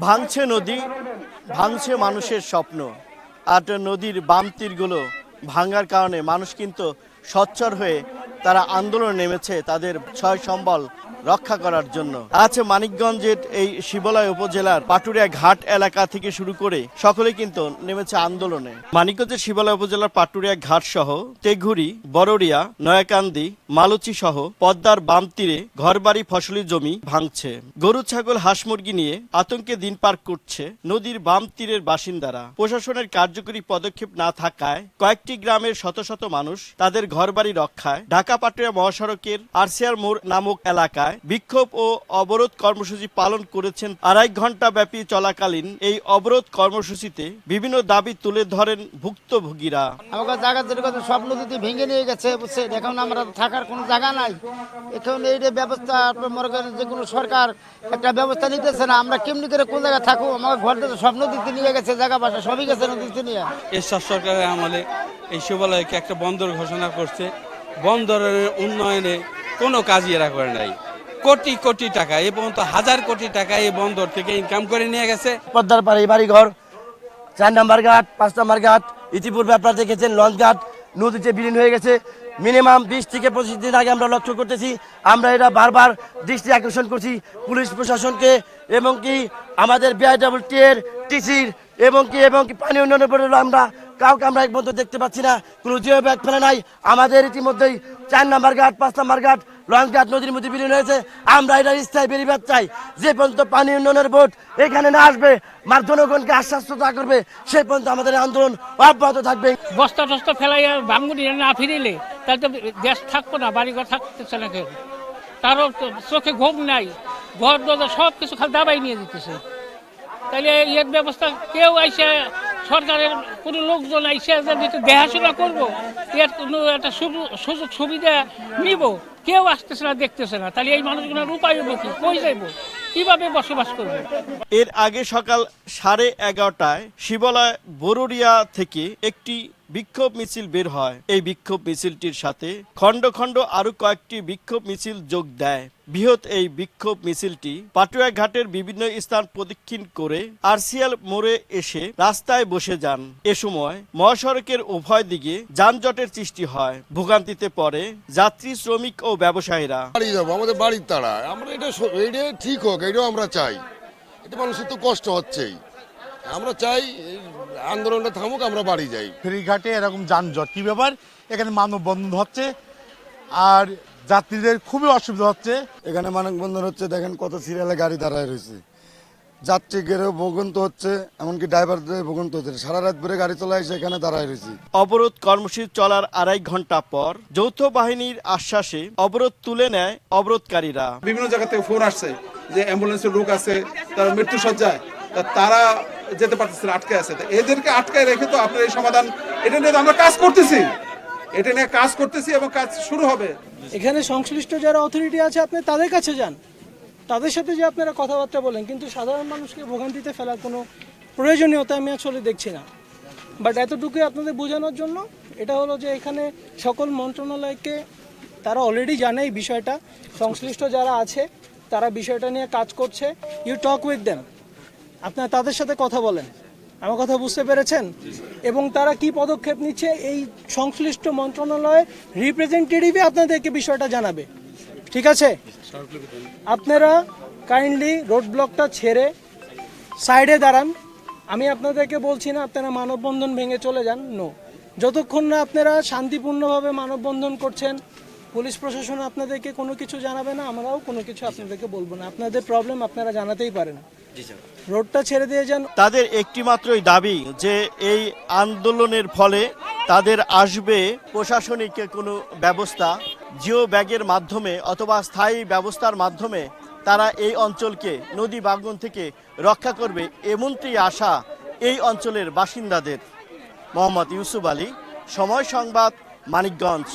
ভাঙছে নদী, ভাঙছে মানুষের স্বপ্ন। আর নদীর বাম তীরগুলো ভাঙার কারণে মানুষ কিন্তু সোচ্চার হয়ে তারা আন্দোলনে নেমেছে তাদের ছয় সম্বল রক্ষা করার জন্য। আছে মানিকগঞ্জের এই শিবালয় উপজেলার পাটুরিয়া ঘাট এলাকা থেকে শুরু করে সকলে কিন্তু নেমেছে আন্দোলনে। মানিকগঞ্জের শিবালয় উপজেলার পাটুরিয়া ঘাট সহ তেঘুরি, বড়রিয়া, নয়াকান্দি, মালুচি সহ পদ্মার বাম তীরে ঘরবাড়ি, ফসলি জমি ভাঙছে। গরু, ছাগল, হাঁস মুরগি নিয়ে আতঙ্কে দিন পার করছে নদীর বাম তীরের বাসিন্দারা। প্রশাসনের কার্যকরী পদক্ষেপ না থাকায় কয়েকটি গ্রামের শত শত মানুষ তাদের ঘরবাড়ি রক্ষায় ঢাকা পাটুরিয়া মহাসড়কের আরসিআর মোড় নামক এলাকায় বিক্ষোভ ও অবরোধ কর্মসূচি পালন করেছেন। 2.5 ঘন্টা ব্যাপী চলাকালীন এই অবরোধ কর্মসূচিতে বিভিন্ন দাবি তুলে ধরেন ভুক্তভোগীরা। আমাদের জায়গা যেরকম সব নদীতে ভেঙে নিয়ে গেছে, বুঝছে, এখন আমরা থাকার কোনো জায়গা নাই। এখন এই যে ব্যবস্থা মনে করেন যে কোনো সরকার একটা ব্যবস্থা নিতেছে না, আমরা কেমনি করে কোন জায়গায় থাকবো? আমার ঘর সব নদীতে নিয়ে গেছে, জায়গা বাসা সবই গেছে নদীতে নিয়ে। এরশাদ সরকারের আমলে এই শিবালয়কে একটা বন্দর ঘোষণা করছে। বন্দরের উন্নয়নে কোনো কাজই এরা করে নাই। কোটি কোটি টাকা, এ পর্যন্ত 1000 কোটি টাকা এই বন্দর থেকে ইনকাম করে নিয়ে গেছে। পদ্মার পাড়ে বাড়ি ঘর, 4 নম্বর ঘাট, 5 নম্বর ঘাট, ইতিপূর্বে আপনারা দেখেছেন লঞ্চ ঘাট নদীতে বিলীন হয়ে গেছে। মিনিমাম 20 থেকে 25 দিন আগে আমরা লক্ষ্য করতেছি। আমরা এটা বারবার দৃষ্টি আকর্ষণ করছি পুলিশ প্রশাসনকে এবং কি আমাদের বিআইডব্লিউটিএর টিসির এবং কি পানি উন্নয়ন বোর্ডের আমরা কাউকে আমরা এক পর্যন্ত দেখতে পাচ্ছি না, কোনো জিও ব্যাগ ফেলে নাই। আমাদের ইতিমধ্যেই 4 নম্বর ঘাট, 5 নম্বর ঘাট, লঞ্চ ঘাট নদীর মধ্যে বিলীন হয়েছে। আমরা এটা স্থায়ী বেরিবাদ চাই। যে পর্যন্ত পানি উন্নয়নের বোর্ড এখানে না আসবে, জনগণকে আশ্বাসতা করবে, সেই পর্যন্ত আমাদের আন্দোলন অব্যাহত থাকবে। বস্তা টস্তা ফেলাইয়া ভাঙ্গুনি না ফিরিলে তাহলে তো দেশ থাকবো না, বাড়িঘর থাকতেছে না কেউ, তারও চোখে ঘুম নাই, ঘর দরজা সব কিছু খালি দাবাই নিয়ে দিতেছে। তাহলে এর ব্যবস্থা কেউ আইসে, সরকারের কোনো লোকজন আইসে দেখাশোনা করবো, এর কোনো একটা সুযোগ সুবিধা নিব, কেউ আসতেছে না, দেখতেছে না। তাহলে এই মানুষগুলোর উপায় হবো কি, কই যাইব, কিভাবে বসবাস করবে? এর আগে সকাল 11:30টায় শিবালয় বড়রিয়া থেকে একটি বিক্ষোভ মিছিল বের হয়। এই বিক্ষোভ মিছিলটির সাথে খণ্ড খণ্ড আরো কয়েকটি বিক্ষোভ মিছিল যোগ দেয়। বৃহৎ এই বিক্ষোভ মিছিলটি পাটুরিয়া ঘাটের বিভিন্ন স্থান প্রদক্ষিণ করে আরসিআর মোড়ে এসে রাস্তায় বসে যান। এ সময় মহাসড়কের উভয় দিকে যানজটের সৃষ্টি হয়। ভোগান্তিতে পড়ে যাত্রী, শ্রমিক ও ব্যবসায়ীরা। বাড়ি যাবো, আমাদের বাড়ির তারা, আমরা এটা ঠিক হোক, এটাও আমরা চাই। এটা মানুষের তো কষ্ট হচ্ছেই, আমরা চাই আন্দোলনটা থামুক, আমরা বাড়ি যাই। ফেরিঘাটে এরকম যানজট কি ব্যাপার, এখানে মানববন্ধন হচ্ছে আর যাত্রীদের খুবই অসুবিধা হচ্ছে। এখানে মানববন্ধন হচ্ছে, দেখেন কত সিরিয়ালে গাড়ি দাঁড়ায় রয়েছে, যাত্রীদেরও ভোগান্ত হচ্ছে, এমনকি ড্রাইভারদের ভোগান্ত হচ্ছে। সারা রাত ধরে গাড়ি চলায় সেখানে দাঁড়ায় রয়েছে। অবরোধ কর্মসূচি চলার 2.5 ঘন্টা পর যৌথ বাহিনীর আশ্বাসে অবরোধ তুলে নেয় অবরোধকারীরা। বিভিন্ন জায়গা থেকে ফোন আসছে যে অ্যাম্বুলেন্সের লোক আছে, তারা মৃত্যু সজ্জায়, তারা যেতে পারতেছে না, আটকে আছে। এদেরকে আটকায় রেখে তো আপনার এই সমাধান, এটা নিয়ে আমরা কাজ করতেছি, এটা নিয়ে কাজ করতেছি এবং কাজ শুরু হবে। এখানে সংশ্লিষ্ট যারা অথরিটি আছে আপনি তাদের কাছে যান, তাদের সাথে যে আপনারা কথাবার্তা বলেন, কিন্তু সাধারণ মানুষকে ভোগান্তিতে ফেলার কোনো প্রয়োজনীয়তা আমি আসলে দেখছি না। বাট এতটুকুই আপনাদের বোঝানোর জন্য, এটা হলো যে এখানে সকল মন্ত্রণালয়কে তারা অলরেডি জানে এই বিষয়টা, সংশ্লিষ্ট যারা আছে তারা বিষয়টা নিয়ে কাজ করছে। ইউ টক উইথ দেম, আপনারা তাদের সাথে কথা বলেন, আমার কথা বুঝতে পেরেছেন? এবং তারা কি পদক্ষেপ নিচ্ছে এই সংশ্লিষ্ট মন্ত্রণালয়ের রিপ্রেজেন্টেটিভই আপনাদেরকে বিষয়টা জানাবে, ঠিক আছে? আপনারা কাইন্ডলি রোড ব্লকটা ছেড়ে সাইডে দাঁড়ান। আমি আপনাদেরকে বলছি না আপনারা মানববন্ধন ভেঙে চলে যান, নো। যতক্ষণ না আপনারা শান্তিপূর্ণভাবে মানববন্ধন করছেন, পুলিশ প্রশাসন আপনাদেরকে কোনো কিছু জানাবে না, আমরাও কোনো কিছু আপনাদেরকে বলবো না। আপনাদের প্রবলেম আপনারা জানাতেই পারেন, রোডটা ছেড়ে দিয়ে যান। তাদের একটি মাত্রই দাবি যে এই আন্দোলনের ফলে তাদের আসবে প্রশাসনিক কোনো ব্যবস্থা, জিও ব্যাগের মাধ্যমে অথবা স্থায়ী ব্যবস্থার মাধ্যমে তারা এই অঞ্চলকে নদী ভাঙ্গন থেকে রক্ষা করবে, এমনটি আশা এই অঞ্চলের বাসিন্দাদের। মোহাম্মদ ইউসুফ আলী, সময় সংবাদ, মানিকগঞ্জ।